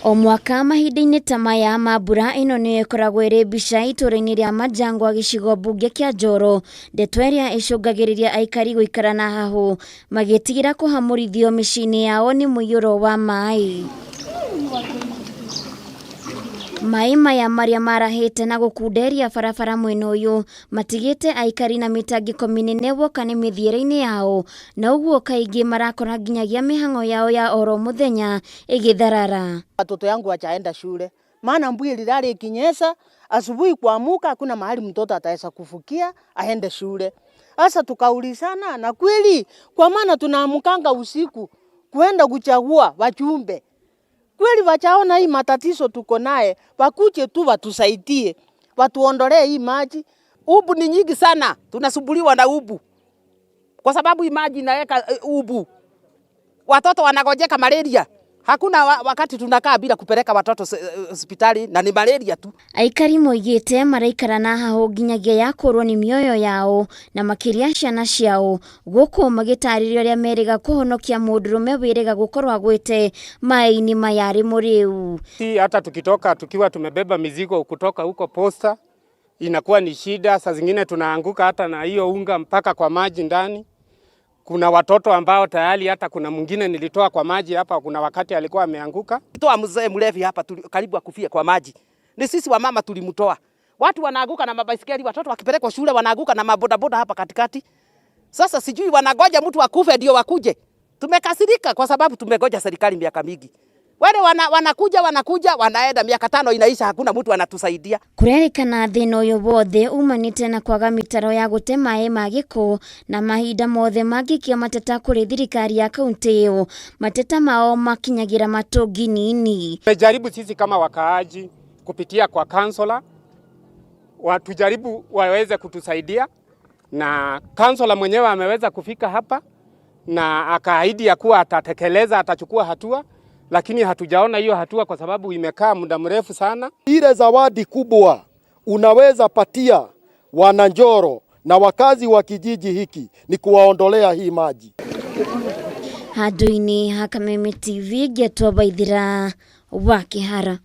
O mwaka mahinda-inĩ ta maya ma mbura ĩno nĩ ĩkoragwo ĩrĩ mbica itũũra-inĩ rĩa Majangwa gĩcigo mbunge kĩa Njoro, ndeto ĩrĩa ĩcũngagĩrĩria aikari gũikara na hahũ magĩtigĩra kũhamũrithio mĩciĩ-inĩ yao nĩ mũiyũro wa maĩ. Maĩ maya marĩa marahĩte na gũkunderia barabara mwena ũyũ matigĩte aikari na mĩtangĩko mĩnene woka nĩ mĩthiĩre-inĩ yao, na ũguo kaingĩ marakora nginyagia mĩhang'o yao ya oro mũthenya ĩgĩtharara. Watoto yangu wachaenda shule, maana mvua ililala ikinyesha, asubuhi kuamka hakuna mahali mtoto ataweza kufukia aende shule. Sasa tukaulizana, na kweli kwa maana tunaamkanga usiku kuenda kuchagua wajumbe. Kweli wachaona hii matatizo tuko naye, wakuje tu watusaidie, watuondolee hii maji. Ubu ni nyingi sana, tunasumbuliwa na ubu. Kwa sababu hii maji inaweka ubu. Watoto wanagojeka malaria. Hakuna wakati tunakaa bila kupeleka watoto hospitali na ni malaria tu. Aikari moigĩte maraikara na hahũ nginyagia yakorwo nĩ mĩoyo yao na makĩria ciana ciao, gũkũ magĩtarĩria ũrĩa merĩga kũhonokia mũndũrũme wĩrĩga gũkorwo agwĩte maĩ-inĩ maya arĩ mũrĩu. Hata tukitoka tukiwa tumebeba mizigo kutoka huko Posta inakuwa ni shida, saa zingine tunaanguka hata na hiyo unga mpaka kwa maji ndani. Kuna watoto ambao tayari hata kuna mwingine nilitoa kwa maji hapa, kuna wakati alikuwa ameanguka. Toa mzee mlevi hapa karibu akufie kwa maji. Ni sisi wa mama tulimtoa. Watu wanaanguka na mabaisikeli, watoto wakipelekwa shule wanaanguka na mabodaboda hapa katikati. Sasa sijui wanagoja mtu akufe ndio wakuje. Tumekasirika kwa sababu tumegoja serikali miaka mingi. Wale wanakuja wanaenda miaka 5 inaisha, hakuna mtu anatusaidia. Kurerikana thĩna ũyũ wothe umanĩte na kwaga mĩtaro ya gũte maĩ ma gĩko na mahinda mothe mangĩkia mateta kũrĩ thirikari ya kaunti ĩyo, mateta mao makinyagĩra matũngi nini. Tumejaribu sisi kama wakaaji kupitia kwa kansula, watujaribu waweze kutusaidia, na kansula mwenyewe ameweza kufika hapa na akaahidi ya kuwa atatekeleza, atachukua hatua. Lakini hatujaona hiyo hatua kwa sababu imekaa muda mrefu sana. Ile zawadi kubwa unaweza patia wananjoro na wakazi wa kijiji hiki ni kuwaondolea hii maji. Handũ-inĩ ha Kameme TV Getwa Baithira wa Kĩhara.